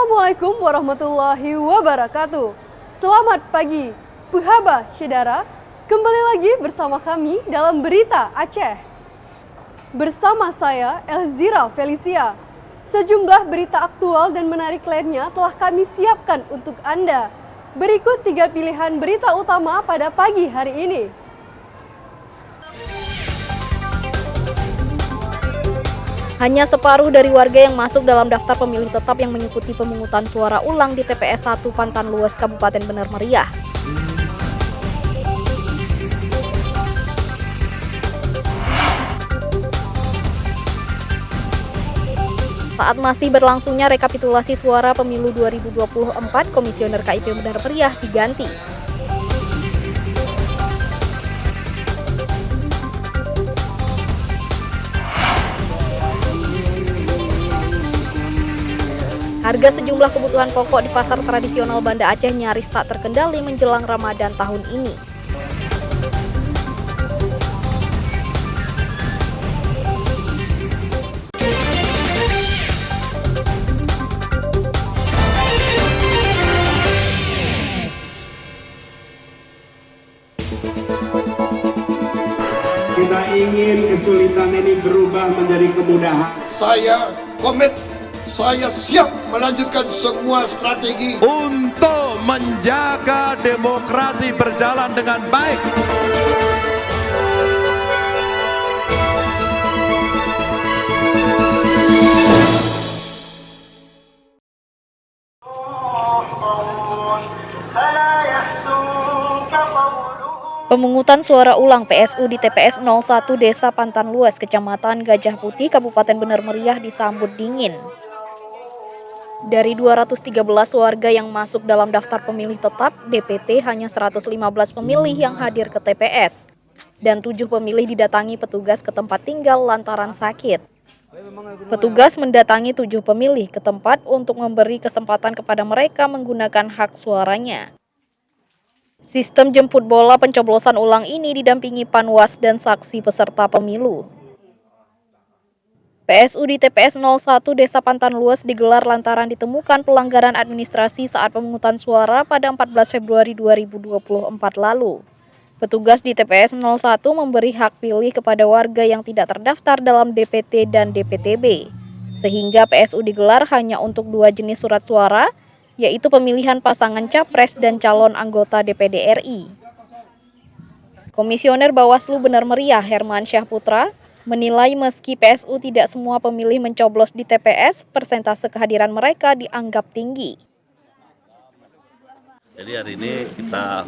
Assalamualaikum warahmatullahi wabarakatuh. Selamat pagi, Puhaba Syedara. Kembali lagi bersama kami dalam Berita Aceh. Bersama saya, Elzira Felicia. Sejumlah berita aktual dan menarik lainnya telah kami siapkan untuk Anda. Berikut 3 pilihan berita utama pada pagi hari ini. Hanya separuh dari warga yang masuk dalam daftar pemilih tetap yang mengikuti pemungutan suara ulang di TPS 1 Pantan Luas, Kabupaten Bener Meriah. Saat masih berlangsungnya rekapitulasi suara pemilu 2024, Komisioner KIP Bener Meriah diganti. Harga sejumlah kebutuhan pokok di pasar tradisional Banda Aceh nyaris tak terkendali menjelang Ramadan tahun ini. Kita ingin kesulitan ini berubah menjadi kemudahan. Saya komit, saya siap melanjutkan semua strategi untuk menjaga demokrasi berjalan dengan baik. Pemungutan suara ulang PSU di TPS 01 Desa Pantan Luas, Kecamatan Gajah Putih, Kabupaten Bener Meriah disambut dingin. Dari 213 warga yang masuk dalam daftar pemilih tetap, DPT hanya 115 pemilih yang hadir ke TPS. Dan 7 pemilih didatangi petugas ke tempat tinggal lantaran sakit. Petugas mendatangi 7 pemilih ke tempat untuk memberi kesempatan kepada mereka menggunakan hak suaranya. Sistem jemput bola pencoblosan ulang ini didampingi panwas dan saksi peserta pemilu. PSU di TPS 01 Desa Pantan Luas digelar lantaran ditemukan pelanggaran administrasi saat pemungutan suara pada 14 Februari 2024 lalu. Petugas di TPS 01 memberi hak pilih kepada warga yang tidak terdaftar dalam DPT dan DPTB, sehingga PSU digelar hanya untuk 2 jenis surat suara, yaitu pemilihan pasangan capres dan calon anggota DPD RI. Komisioner Bawaslu Bener Meriah Herman Syahputra menilai meski PSU tidak semua pemilih mencoblos di TPS, persentase kehadiran mereka dianggap tinggi. Jadi hari ini kita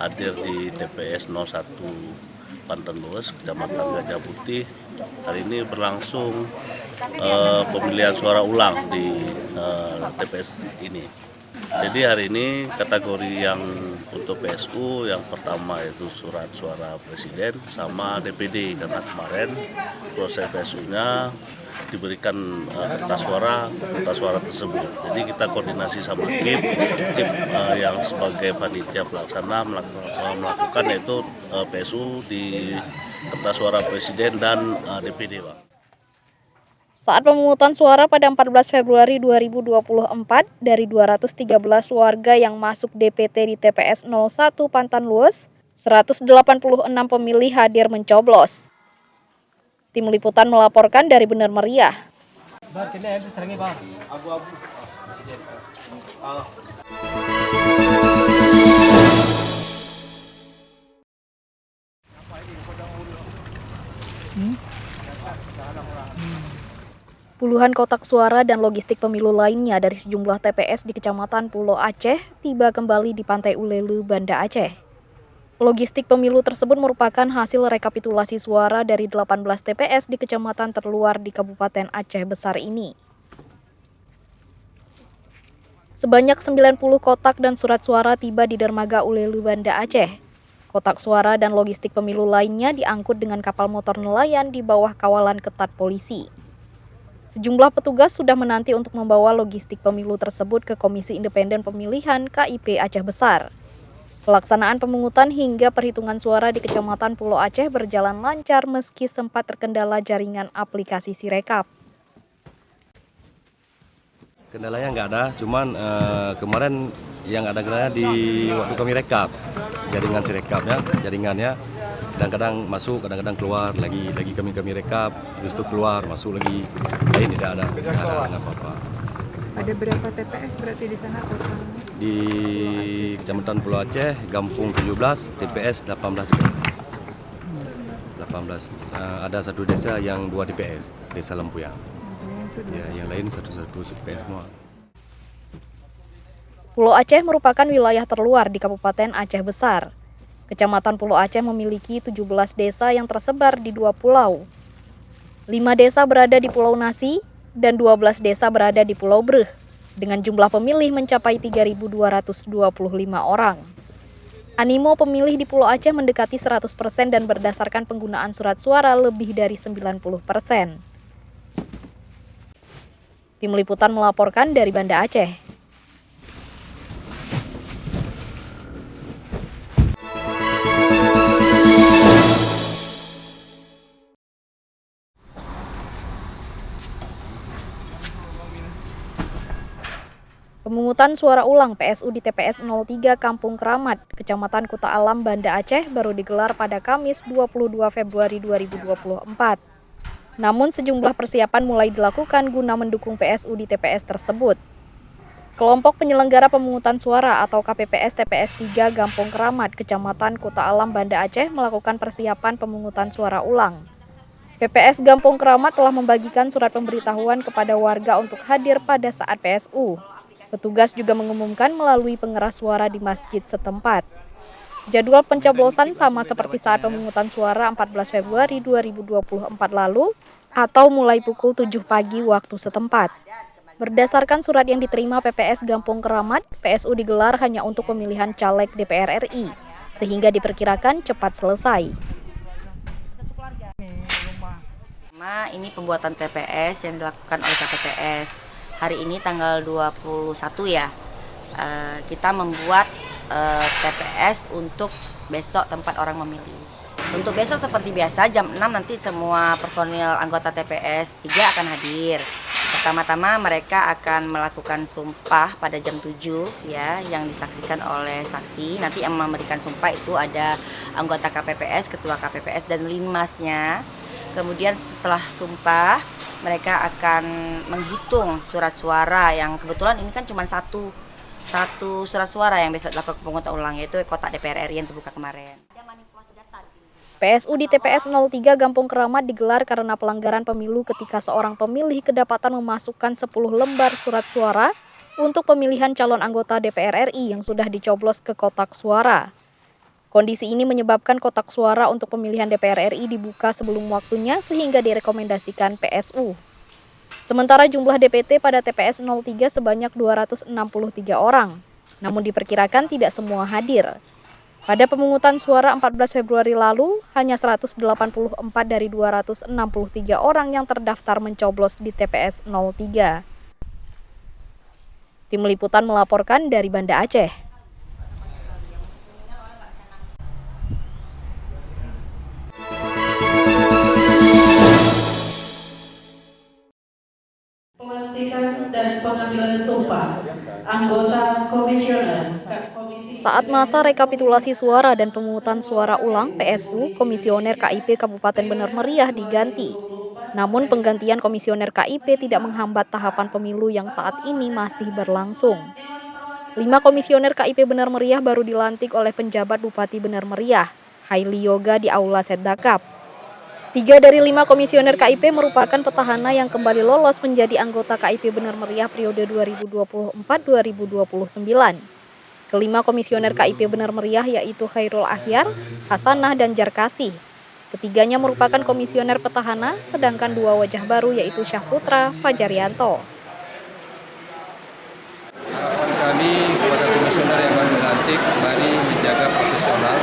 hadir di TPS 01 Pantan Luas, Kecamatan Gajah Putih. Hari ini berlangsung pemilihan suara ulang di TPS ini. Jadi hari ini kategori yang untuk PSU yang pertama itu surat suara presiden sama DPD, karena kemarin proses PSU-nya diberikan kertas suara tersebut. Jadi kita koordinasi sama KIP yang sebagai panitia pelaksana melakukan yaitu PSU di kertas suara presiden dan DPD, Pak. Saat pemungutan suara pada 14 Februari 2024, dari 213 warga yang masuk DPT di TPS 01 Pantan Luas, 186 pemilih hadir mencoblos. Tim Liputan melaporkan dari Bener Meriah. Puluhan kotak suara dan logistik pemilu lainnya dari sejumlah TPS di Kecamatan Pulau Aceh tiba kembali di Pantai Ulelu, Banda Aceh. Logistik pemilu tersebut merupakan hasil rekapitulasi suara dari 18 TPS di kecamatan terluar di Kabupaten Aceh Besar ini. Sebanyak 90 kotak dan surat suara tiba di dermaga Ulelu, Banda Aceh. Kotak suara dan logistik pemilu lainnya diangkut dengan kapal motor nelayan di bawah kawalan ketat polisi. Sejumlah petugas sudah menanti untuk membawa logistik pemilu tersebut ke Komisi Independen Pemilihan KIP Aceh Besar. Pelaksanaan pemungutan hingga perhitungan suara di Kecamatan Pulau Aceh berjalan lancar meski sempat terkendala jaringan aplikasi Sirekap. Kendalanya nggak ada, cuman kemarin yang ada kendalanya di waktu kami rekap, jaringan si rekapnya, jaringannya kadang-kadang masuk, kadang-kadang keluar, lagi kami rekap, habis itu keluar, masuk lagi, lain tidak ada apa-apa. Ada berapa TPS berarti di sana total? Di Kecamatan Pulau Aceh, Gampung 17, TPS 18 juga. 18. Ada satu desa yang 2 TPS, Desa Lempuya. Ya, yang lain satu TPS semua. Pulau Aceh merupakan wilayah terluar di Kabupaten Aceh Besar. Kecamatan Pulau Aceh memiliki 17 desa yang tersebar di 2 pulau. 5 desa berada di Pulau Nasi dan 12 desa berada di Pulau Breh, dengan jumlah pemilih mencapai 3.225 orang. Animo pemilih di Pulau Aceh mendekati 100% dan berdasarkan penggunaan surat suara lebih dari 90%. Tim Liputan melaporkan dari Banda Aceh. Pemungutan suara ulang PSU di TPS 03 Kampung Keramat, Kecamatan Kuta Alam, Banda Aceh baru digelar pada Kamis 22 Februari 2024. Namun sejumlah persiapan mulai dilakukan guna mendukung PSU di TPS tersebut. Kelompok penyelenggara pemungutan suara atau KPPS TPS 3 Kampung Keramat, Kecamatan Kuta Alam, Banda Aceh melakukan persiapan pemungutan suara ulang. PPS Kampung Keramat telah membagikan surat pemberitahuan kepada warga untuk hadir pada saat PSU. Petugas juga mengumumkan melalui pengeras suara di masjid setempat. Jadwal pencoblosan sama seperti saat pemungutan suara 14 Februari 2024 lalu atau mulai pukul 7 pagi waktu setempat. Berdasarkan surat yang diterima PPS Kampung Keramat, PSU digelar hanya untuk pemilihan caleg DPR RI, sehingga diperkirakan cepat selesai. Ini pembuatan TPS yang dilakukan oleh KPPS. Hari ini tanggal 21 ya, kita membuat TPS untuk besok tempat orang memilih. Untuk besok seperti biasa jam 6 nanti semua personil anggota TPS 3 akan hadir. Pertama-tama mereka akan melakukan sumpah pada jam 7 ya, yang disaksikan oleh saksi. Nanti yang memberikan sumpah itu ada anggota KPPS, ketua KPPS dan linmasnya. Kemudian setelah sumpah mereka akan menghitung surat suara yang kebetulan ini kan cuma satu surat suara yang besok dilakukan pemungutan ulang, yaitu kotak DPR RI yang terbuka kemarin. PSU di TPS 03 Kampung Keramat digelar karena pelanggaran pemilu ketika seorang pemilih kedapatan memasukkan 10 lembar surat suara untuk pemilihan calon anggota DPR RI yang sudah dicoblos ke kotak suara. Kondisi ini menyebabkan kotak suara untuk pemilihan DPR RI dibuka sebelum waktunya sehingga direkomendasikan PSU. Sementara jumlah DPT pada TPS 03 sebanyak 263 orang, namun diperkirakan tidak semua hadir. Pada pemungutan suara 14 Februari lalu, hanya 184 dari 263 orang yang terdaftar mencoblos di TPS 03. Tim Liputan melaporkan dari Banda Aceh. Dan pengambilan sumpah anggota komisioner Saat masa rekapitulasi suara dan pemungutan suara ulang PSU, Komisioner KIP Kabupaten Bener Meriah diganti. Namun penggantian Komisioner KIP tidak menghambat tahapan pemilu yang saat ini masih berlangsung. 5 Komisioner KIP Bener Meriah baru dilantik oleh penjabat Bupati Bener Meriah, Haili Yoga di Aula Setdakap. 3 dari 5 komisioner KIP merupakan petahana yang kembali lolos menjadi anggota KIP Bener Meriah periode 2024-2029. Kelima komisioner KIP Bener Meriah yaitu Khairul Ahyar, Hasanah, dan Jarkasih. Ketiganya merupakan komisioner petahana, sedangkan 2 wajah baru yaitu Syahputra, Fajarianto. Harapan kami kepada komisioner yang baru dilantik, mari menjaga profesional,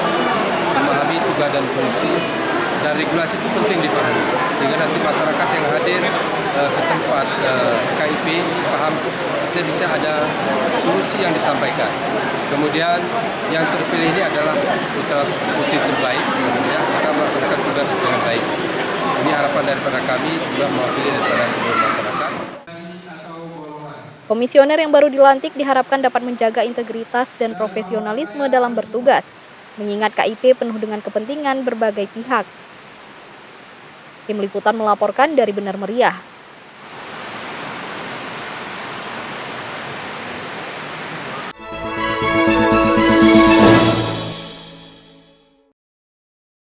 memahami tugas dan fungsi, dan regulasi itu penting dipahami sehingga nanti masyarakat yang hadir ke tempat KIP paham kita bisa ada solusi yang disampaikan. Kemudian yang terpilih ini adalah putra putri terbaik, ya, maka melaksanakan tugas dengan baik. Ini harapan daripada kami juga mewakili daripada seluruh masyarakat. Komisioner yang baru dilantik diharapkan dapat menjaga integritas dan profesionalisme dalam bertugas, mengingat KIP penuh dengan kepentingan berbagai pihak. Tim Liputan melaporkan dari Benar Meriah.